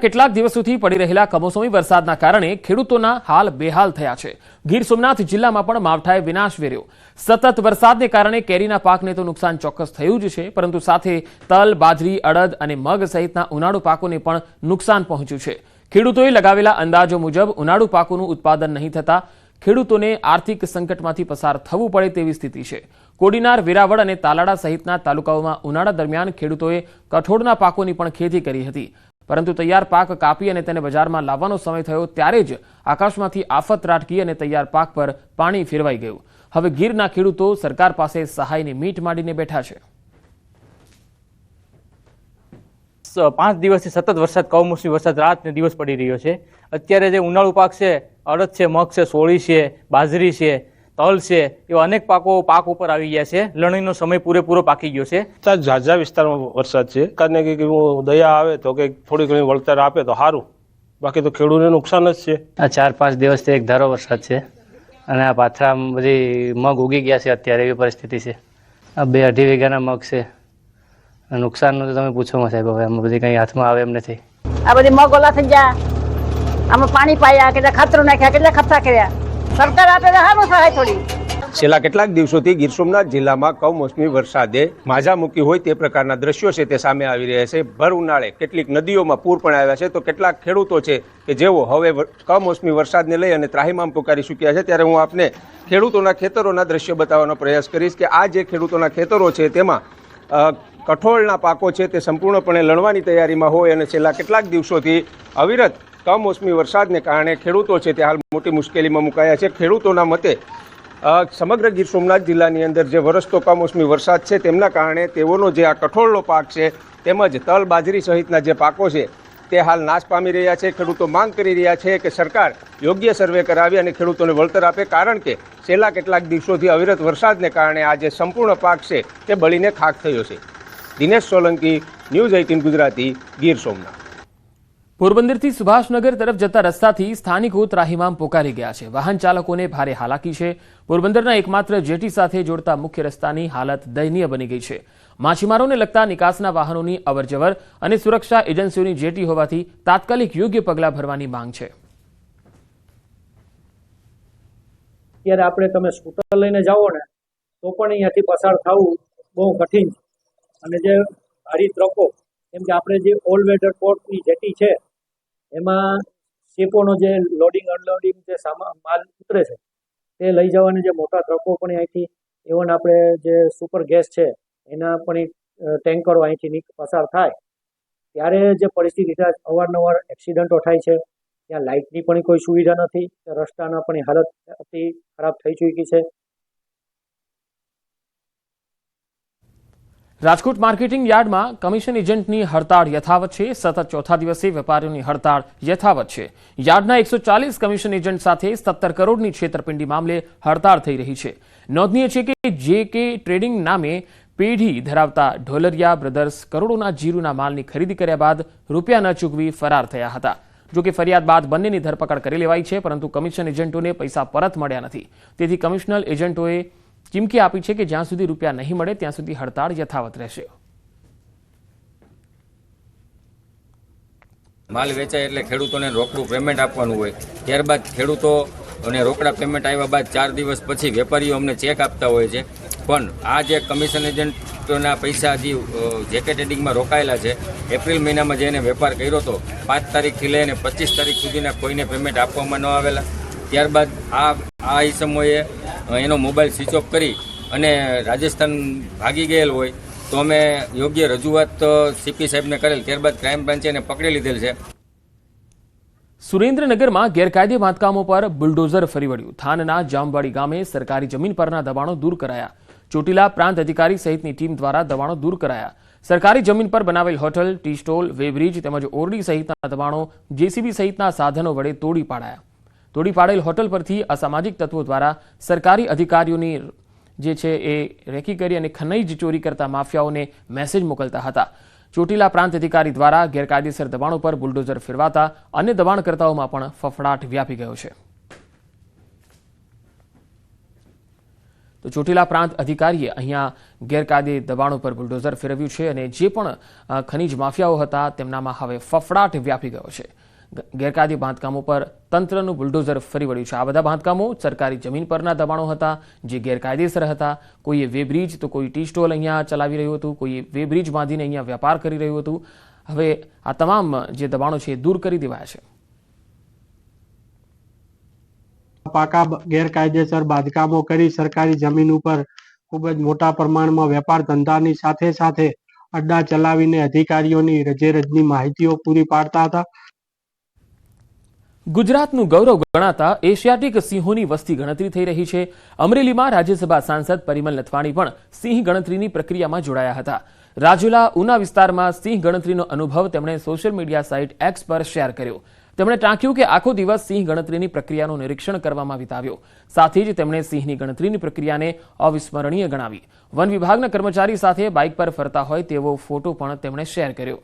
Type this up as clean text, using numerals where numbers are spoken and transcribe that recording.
કેટલાક દિવસોથી પડી રહેલા કમોસમી વરસાદના કારણે ખેડૂતોના હાલ બેહાલ થયા છે। ગીર સોમનાથ જિલ્લામાં પણ માવઠાએ વિનાશ વેર્યો। સતત વરસાદને કારણે કેરીના પાકને તો નુકસાન ચોક્કસ થયું જ છે, પરંતુ સાથે તલ, બાજરી, અડદ અને મગ સહિતના ઉનાળુ પાકોને પણ નુકસાન પહોંચ્યું છે। ખેડૂતોએ લગાવેલા અંદાજો મુજબ ઉનાળુ પાકોનું ઉત્પાદન નહીં થતા ખેડૂતોને આર્થિક સંકટમાંથી પસાર થવું પડે તેવી સ્થિતિ છે। કોડીનાર, વેરાવળ અને તાલાડા સહિતના તાલુકાઓમાં ઉનાળા દરમિયાન ખેડૂતોએ કઠોળના પાકોની પણ ખેતી કરી હતી, પરંતુ તૈયાર પાક કાપી અને તેને બજારમાં લાવવાનો સમય થયો ત્યારે જ આકાશમાંથી આફત ત્રાટકી અને તૈયાર પાક પર પાણી ફેરવાઈ ગયું। હવે ગીરના ખેડૂતો સરકાર પાસે સહાયની મીટ માંડીને બેઠા છે। 5 દિવસથી સતત વરસાદ, કમોસમી વરસાદ રાત ને દિવસ પડી રહ્યો છે। અત્યારે જે ઉનાળુ પાક છે, અડદ છે, મગ છે, સોળી છે, બાજરી છે, તલ છે, એવા અનેક પાક ઉપર આવી ગયા છે। લણણીનો સમય પૂરેપૂરો પાકી ગયો છે। ઝાઝા વિસ્તારમાં વરસાદ છે, કારણ કે દયા આવે તો કે થોડી ઘણી વળતર આપે તો સારું, બાકી તો ખેડૂતને નુકસાન જ છે। આ 4-5 દિવસથી એક ધારો વરસાદ છે અને આ પાથરા બધી મગ ઉગી ગયા છે, અત્યારે એવી પરિસ્થિતિ છે। આ 2-2.5 વીઘાના મગ છે। નુકસાનનું તો તમે પૂછો માં સાહેબ, હવે આમાં બધી કંઈ હાથમાં આવે એમ નથી। આ બધી મગ ઓલા થઈ ગયા, આમાં પાણી પાયા, કેટલા ખાતરો નાખ્યા, કેટલા ખર્ચા કર્યા। સરકાર આપે તો સારું સહાય થોડી। છેલ્લા કેટલાક દિવસોથી ગીર સોમનાથ જિલ્લામાં કમોસમી વરસાદે માજા મૂકી હોય તે પ્રકારના દ્રશ્યો છે તે સામે આવી રહ્યા છે। ભર ઉનાળે કેટલીક નદીઓમાં પૂર પણ આવ્યા છે, તો કેટલાક ખેડૂતો છે કે જેઓ હવે કમોસમી વરસાદને લઈ અને ત્રાહિમામ પુકારી ચૂક્યા છે। ત્યારે હું આપને ખેડૂતોના ખેતરોના દ્રશ્યો બતાવવાનો પ્રયાસ કરીશ કે આ જે ખેડૂતોના ખેતરો છે તેમાં કઠોળના પાકો છે તે સંપૂર્ણપણે લણવાની તૈયારીમાં હોય અને છેલ્લા કેટલાક દિવસોથી અવિરત કમોસમી વરસાદને કારણે ખેડૂતો છે તે હાલ મોટી મુશ્કેલીમાં મુકાયા છે। ખેડૂતોના મતે સમગ્ર ગીર સોમનાથ જિલ્લાની અંદર જે વરસતો કમોસમી વરસાદ છે તેમના કારણે તેઓનો જે આ કઠોળનો પાક છે તેમજ તલ, બાજરી સહિતના જે પાકો છે તે હાલ નાશ પામી રહ્યા છે। ખેડૂતો માંગ કરી રહ્યા છે કે સરકાર યોગ્ય સર્વે કરાવી અને ખેડૂતોને વળતર આપે, કારણ કે છેલ્લા કેટલાક દિવસોથી અવિરત વરસાદને કારણે આ જે સંપૂર્ણ પાક છે તે બળીને ખાક થયો છે। દિનેશ સોલંકી, ન્યૂઝ 18 ગુજરાતી, ગીર સોમનાથ। પોરબંદરથી સુભાષનગર તરફ જતા રસ્તાથી સ્થાનિકો ત્રાહિમામ પોકારી ગયા છે। વાહન ચાલકોને ભારે હાલાકી છે। પોરબંદરના એકમાત્ર જેટી સાથે જોડતા મુખ્ય રસ્તાની હાલત દયનીય બની ગઈ છે। માછીમારોને લગતા નિકાસના વાહનોની અવરજવર અને સુરક્ષા એજન્સીઓની જેટી હોવાથી તાત્કાલિક યોગ્ય પગલાં ભરવાની માંગ છે। ત્યારે આપણે તમે સ્કૂટર લઈને જાઓ ને તો પણ અહીંયાથી પસાર થવું બહુ કઠિન છે। અને જે ભારી ટ્રકો, કેમ કે આપણે જે ઓલ વેધર પોર્ટની જેટી છે એમાં શિપોનો જે લોડિંગ અનલોડિંગ જે માલ ઉતરે છે તે લઈ જવાના જે મોટા ટ્રકો પણ અહીંથી, ઇવન આપણે જે સુપર ગેસ છે એના પણ ટેન્કરો અહીંથી પસાર થાય ત્યારે જે પરિસ્થિતિ થાય, અવારનવાર એક્સિડન્ટો થાય છે। ત્યાં લાઇટની પણ કોઈ સુવિધા નથી, રસ્તાના પણ હાલત અતિ ખરાબ થઈ ચૂકી છે। રાજકોટ માર્કેટિંગ યાર્ડમાં કમિશન એજન્ટની હડતાળ યથાવત છે। સતત ચોથા દિવસે વેપારીઓની હડતાળ યથાવત છે। યાર્ડના 140 કમિશન એજન્ટ સાથે 17 કરોડની છેતરપિંડી મામલે હડતાળ થઈ રહી છે। નોંધનીય છે કે JK ટ્રેડિંગ નામે પેઢી ધરાવતા ઢોલરિયા બ્રધર્સ કરોડોના જીરુના માલની ખરીદી કર્યા બાદ રૂપિયા ન ચૂકવી ફરાર થયા હતા। જોકે ફરિયાદ બાદ બંનેની ધરપકડ કરી લેવાઈ છે, પરંતુ કમિશન એજન્ટોને પૈસા પરત મળ્યા નથી। તેથી કમિશનલ એજન્ટોએ ચીમકી આપી છે કે જ્યાં સુધી રૂપિયા નહીં મળે ત્યાં સુધી હડતાળ યથાવત રહેશે। માલ વેચાય એટલે ખેડૂતોને રોકડું પેમેન્ટ આપવાનું હોય, ત્યારબાદ ખેડૂતોને રોકડા પેમેન્ટ આવ્યા બાદ 4 દિવસ પછી વેપારીઓ અમને ચેક આપતા હોય છે। પણ આ જે કમિશન એજન્ટોના પૈસા હજી JK ટ્રેડિંગમાં રોકાયેલા છે, એપ્રિલ મહિનામાં જેને વેપાર કર્યો હતો 5 તારીખથી લઈને 25 તારીખ સુધીના કોઈને પેમેન્ટ આપવામાં ન આવેલા। ત્યારબાદ આ ઈસમોએ એનો મોબાઈલ સ્વિચ ઓફ કરી અને રાજસ્થાન ભાગી ગયેલ હોય તો અમે યોગ્ય રજૂઆત CP સાહેબને કરેલ, ત્યારબાદ ક્રાઇમ બ્રાન્ચે એને પકડી લીધેલ છે। સુરેન્દ્રનગરમાં ગેરકાયદે બાંધકામો પર બુલડોઝર ફરી વળ્યું। થાનના જામવાડી ગામે સરકારી જમીન પરના દબાણો દૂર કરાયા। ચોટીલા પ્રાંત અધિકારી સહિતની ટીમ દ્વારા દબાણો દૂર કરાયા। સરકારી જમીન પર બનાવેલ હોટલ, ટી સ્ટોલ, વેબ્રિજ તેમજ ઓરડી સહિતના દબાણો JCB સહિતના સાધનો વડે તોડી પાડાયા। તોડી પાડેલ હોટલ પરથી અસામાજિક તત્વો દ્વારા સરકારી અધિકારીઓની જે છે એ રેકી કરી અને ખનીજ ચોરી કરતા માફિયાઓને મેસેજ મોકલતા હતા। ચોટીલા પ્રાંત અધિકારી દ્વારા ગેરકાયદેસર દબાણો પર બુલડોઝર ફેરવાતા અન્ય દબાણકર્તાઓમાં પણ ફફડાટ વ્યાપી ગયો છે। તો ચોટીલા પ્રાંત અધિકારીએ અહીંયા ગેરકાયદે દબાણો પર બુલડોઝર ફેરવ્યું છે અને જે પણ ખનીજ માફિયાઓ હતા તેમનામાં હવે ફફડાટ વ્યાપી ગયો છે. ગેરકાયદે બાંધકામો પર તંત્રનું બુલડોઝર ફરી વળ્યું છે. આ બધા બાંધકામો સરકારી જમીન પરના દબાણો હતા જે ગેરકાયદેસર હતા. કોઈએ વેબ્રિજ તો કોઈ ટી સ્ટોલ અહીંયા ચલાવી રહ્યું હતું, કોઈએ વેબ્રિજ બાંધીને અહીંયા વેપાર કરી રહ્યું હતું. હવે આ તમામ જે દબાણો છે એ દૂર કરી દેવાયા છે. પાકા ગેરકાયદેસર બાંધકામો કરી સરકારી જમીન ઉપર ખૂબ જ મોટા પ્રમાણમાં વેપાર ધંધાની સાથે સાથે અડ્ડા ચલાવીને અધિકારીઓની રજેરજની માહિતીઓ પૂરી પાડતા હતા. ગુજરાતનું ગૌરવ ગણાતા એશિયાટિક સિંહોની વસ્તી ગણતરી થઈ રહી છે. અમરેલીમાં રાજ્યસભા સાંસદ પરિમલ નથવાણી પણ સિંહ ગણતરીની પ્રક્રિયામાં જોડાયા હતા. રાજુલા ઉના વિસ્તારમાં સિંહ ગણતરીનો અનુભવ તેમણે સોશિયલ મીડિયા સાઇટ એક્સ પર શેર કર્યો. તેમણે ટાંક્યું કે આખો દિવસ સિંહ ગણતરીની પ્રક્રિયાનું નિરીક્ષણ કરવામાં વિતાવ્યો. સાથે જ તેમણે સિંહની ગણતરીની પ્રક્રિયાને અવિસ્મરણીય ગણાવી. વન વિભાગના કર્મચારી સાથે બાઇક પર ફરતા હોય તેવો ફોટો પણ તેમણે શેર કર્યો.